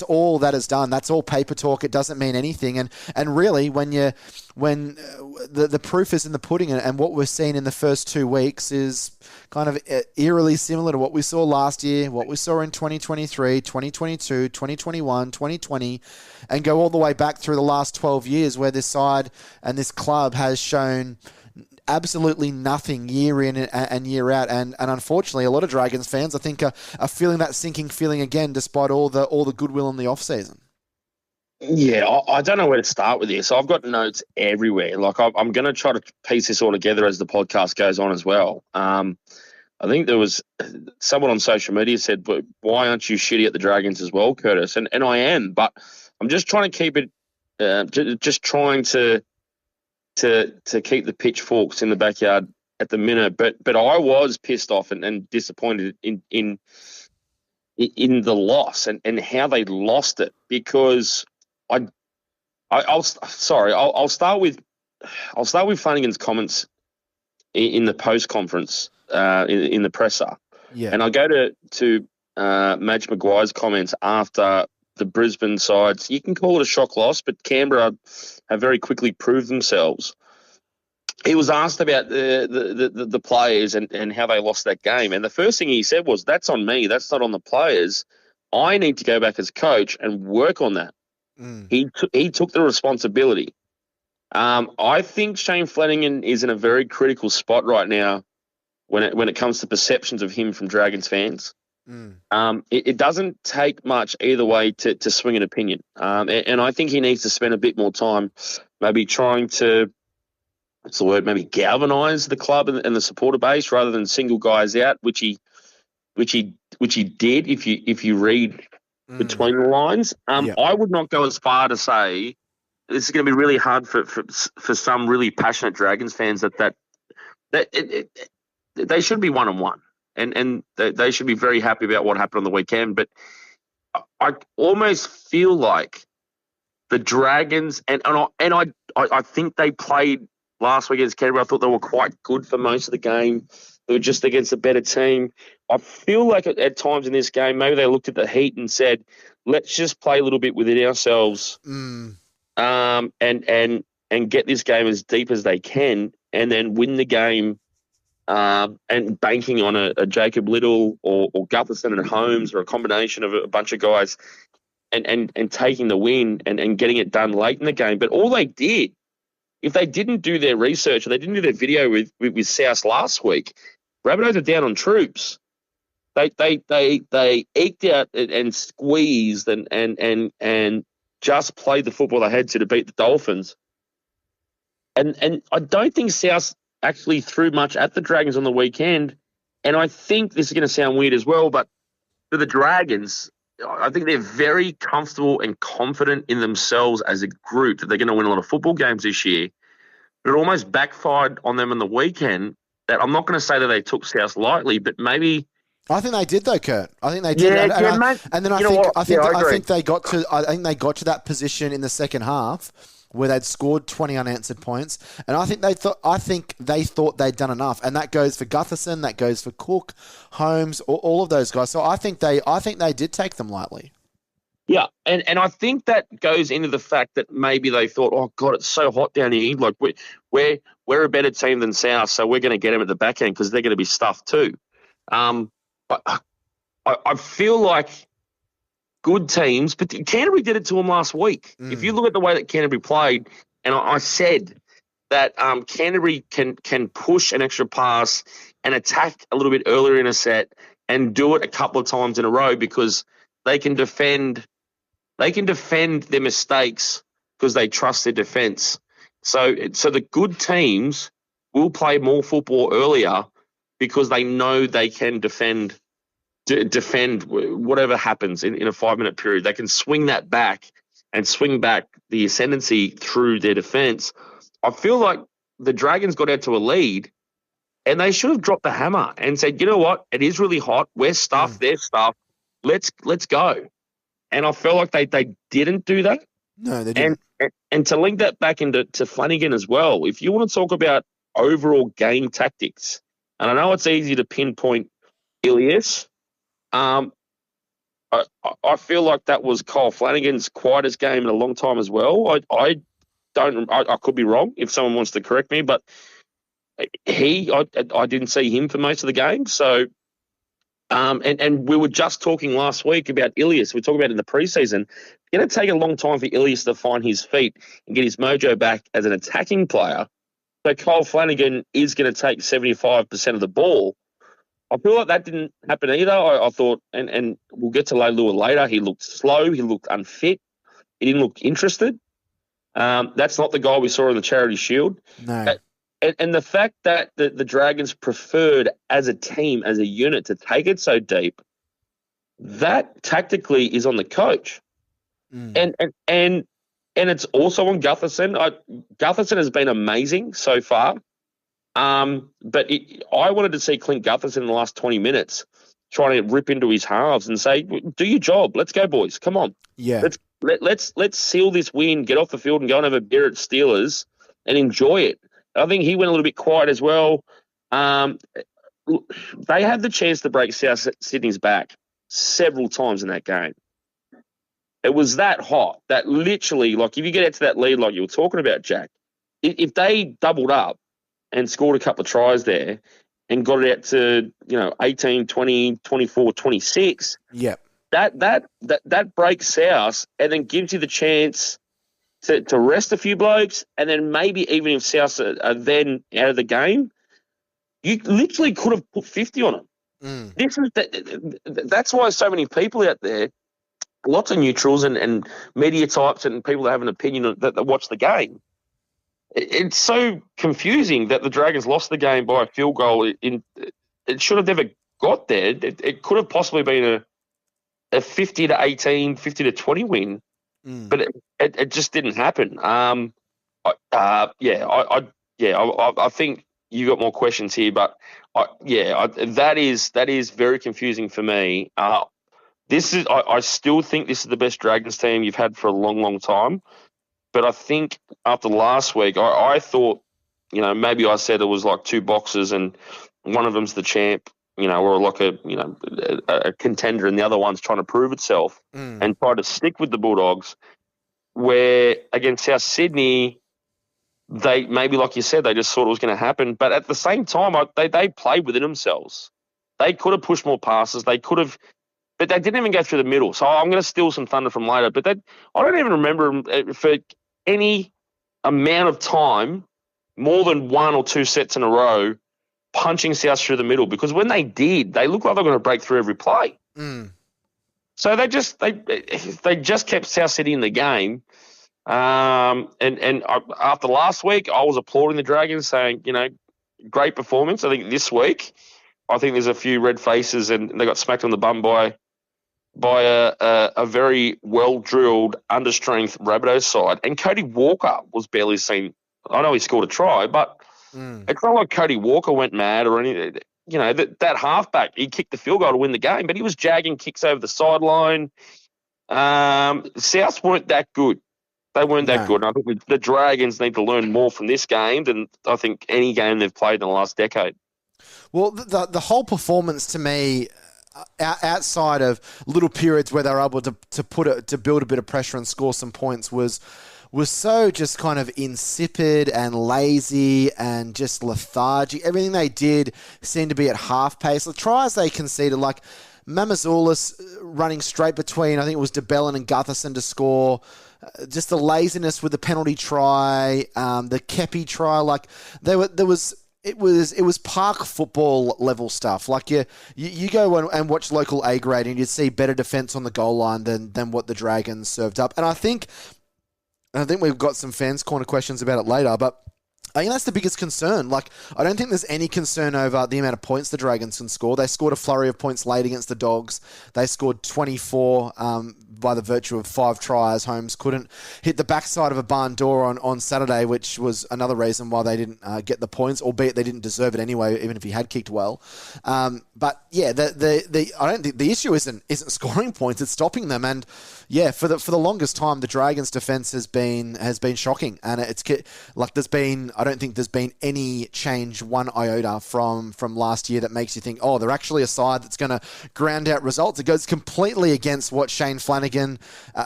all that is done. That's all paper talk. It doesn't mean anything. And really, the proof is in the pudding, and what we're seeing in the first 2 weeks is kind of eerily similar to what we saw last year, what we saw in 2023, 2022, 2021, 2020, and go all the way back through the last 12 years where this side and this club has shown absolutely nothing year in and year out, and unfortunately, a lot of Dragons fans, I think, are feeling that sinking feeling again, despite all the goodwill in the off season. Yeah, I don't know where to start with this. I've got notes everywhere. Like I'm going to try to piece this all together as the podcast goes on as well. I think there was someone on social media said, "But why aren't you shitty at the Dragons as well, Curtis?" And I am, but I'm just trying to keep it, just trying to keep the pitchforks in the backyard at the minute, but I was pissed off and disappointed in the loss and how they lost it, because I'll start with Flanagan's comments in the post conference in the presser, and I'll go to Madge Maguire's comments after the Brisbane sides. You can call it a shock loss, but Canberra have very quickly proved themselves. He was asked about the players and how they lost that game, and the first thing he said was, "That's on me. That's not on the players. I need to go back as coach and work on that." He took the responsibility. I think Shane Flanagan is in a very critical spot right now when it comes to perceptions of him from Dragons fans. It doesn't take much either way to swing an opinion. And I think he needs to spend a bit more time maybe trying to, what's the word, maybe galvanise the club and the supporter base rather than single guys out, which he did if you read between the lines. I would not go as far to say this is going to be really hard for some really passionate Dragons fans that they should be 1-1. And they should be very happy about what happened on the weekend. But I almost feel like the Dragons, and I think they played last week against Canberra. I thought they were quite good for most of the game. They were just against a better team. I feel like at times in this game, maybe they looked at the Heat and said, let's just play a little bit within ourselves and get this game as deep as they can and then win the game. And banking on a Jacob Little or Gutherson and Holmes or a combination of a bunch of guys and taking the win and getting it done late in the game. But all they did, if they didn't do their research or they didn't do their video with South last week, Rabbitohs are down on troops. They eked out and squeezed and just played the football they had to beat the Dolphins. And I don't think South actually threw much at the Dragons on the weekend. And I think this is going to sound weird as well, but for the Dragons, I think they're very comfortable and confident in themselves as a group that they're going to win a lot of football games this year. But it almost backfired on them on the weekend that I'm not going to say that they took South lightly, but maybe... I think they did though, Kurt. I think they did. I think they got to that position in the second half where they'd scored 20 unanswered points, and I think they thought they'd done enough, and that goes for Gutherson, that goes for Cook, Holmes, all of those guys. So I think they did take them lightly. Yeah, and I think that goes into the fact that maybe they thought, oh God, it's so hot down here. Like we're a better team than South, so we're going to get them at the back end because they're going to be stuffed too. I feel like good teams, but Canterbury did it to them last week. If you look at the way that Canterbury played, and I said that Canterbury can push an extra pass and attack a little bit earlier in a set and do it a couple of times in a row because they can defend their mistakes because they trust their defense. So the good teams will play more football earlier because they know they can defend whatever happens in a 5-minute period. They can swing that back and swing back the ascendancy through their defense. I feel like the Dragons got out to a lead and they should have dropped the hammer and said, you know what? It is really hot. We're stuffed. They're stuffed. Let's go. And I felt like they didn't do that. No, they didn't. And to link that back into Flanagan as well, if you want to talk about overall game tactics, and I know it's easy to pinpoint Ilias, I feel like that was Kyle Flanagan's quietest game in a long time as well. I could be wrong if someone wants to correct me, but I didn't see him for most of the game. So, and we were just talking last week about Ilias. We talked about it in the preseason. It's going to take a long time for Ilias to find his feet and get his mojo back as an attacking player. So Kyle Flanagan is going to take 75% of the ball. I feel like that didn't happen either. I thought, and we'll get to Leilua later, he looked slow, he looked unfit, he didn't look interested. That's not the guy we saw in the Charity Shield. No. And the fact that the Dragons preferred as a team, as a unit, to take it so deep, that tactically is on the coach. And it's also on Gutherson. Gutherson has been amazing so far. But I wanted to see Clint Gutherson in the last 20 minutes trying to rip into his halves and say, do your job. Let's go, boys. Come on. Yeah. Let's seal this win, get off the field and go and have a beer at Steelers and enjoy it. I think he went a little bit quiet as well. They had the chance to break South Sydney's back several times in that game. It was that hot that literally, like, if you get out to that lead like you were talking about, Jack, if they doubled up and scored a couple of tries there and got it out to, 18, 20, 24, 26, yep. that breaks South and then gives you the chance to rest a few blokes, and then maybe even if South are then out of the game, you literally could have put 50 on them. That's why so many people out there, lots of neutrals and media types and people that have an opinion that watch the game. It's so confusing that the Dragons lost the game by a field goal. It should have never got there. It could have possibly been a 50 to 18, 50 to 20 win, but it just didn't happen. I think you got more questions here, but that is very confusing for me. I still think this is the best Dragons team you've had for a long, long time. But I think after last week, I thought, maybe I said it was like two boxes and one of them's the champ, or like a contender and the other one's trying to prove itself and try to stick with the Bulldogs. Where against South Sydney, they maybe, like you said, they just thought it was going to happen. But at the same time, they played within themselves. They could have pushed more passes. They could have, but they didn't even go through the middle. So I'm going to steal some thunder from later. But I don't even remember for any amount of time, more than one or two sets in a row, punching South through the middle. Because when they did, they looked like they were going to break through every play. So they just kept South City in the game. And after last week, I was applauding the Dragons, saying, great performance. I think this week, I think there's a few red faces, and they got smacked on the bum by a very well-drilled, under-strength Rabbitohs side. And Cody Walker was barely seen. I know he scored a try, but it's not like Cody Walker went mad or anything. That halfback, he kicked the field goal to win the game, but he was jagging kicks over the sideline. South weren't that good. They weren't that good. And I think the Dragons need to learn more from this game than I think any game they've played in the last decade. Well, the whole performance to me, outside of little periods where they were able to build a bit of pressure and score some points, was so just kind of insipid and lazy and just lethargic. Everything they did seemed to be at half pace. The tries they conceded, like Mamazoulis running straight between, I think it was DeBellin and Gutherson to score. Just the laziness with the penalty try, the Kepi try, like it was park football level stuff. Like you go and watch local A grade and you'd see better defense on the goal line than what the Dragons served up. And I think we've got some fans corner questions about it later, but I think that's the biggest concern. Like, I don't think there's any concern over the amount of points the Dragons can score. They scored a flurry of points late against the Dogs. They scored 24 by the virtue of 5 tries. Holmes couldn't hit the backside of a barn door on Saturday, which was another reason why they didn't get the points, albeit they didn't deserve it anyway, even if he had kicked well. But yeah, I don't think the issue isn't scoring points; it's stopping them. And Yeah, for the longest time, the Dragons' defense has been shocking, and I don't think there's been any change one iota from last year that makes you think, oh, they're actually a side that's going to ground out results. It goes completely against what Shane Flanagan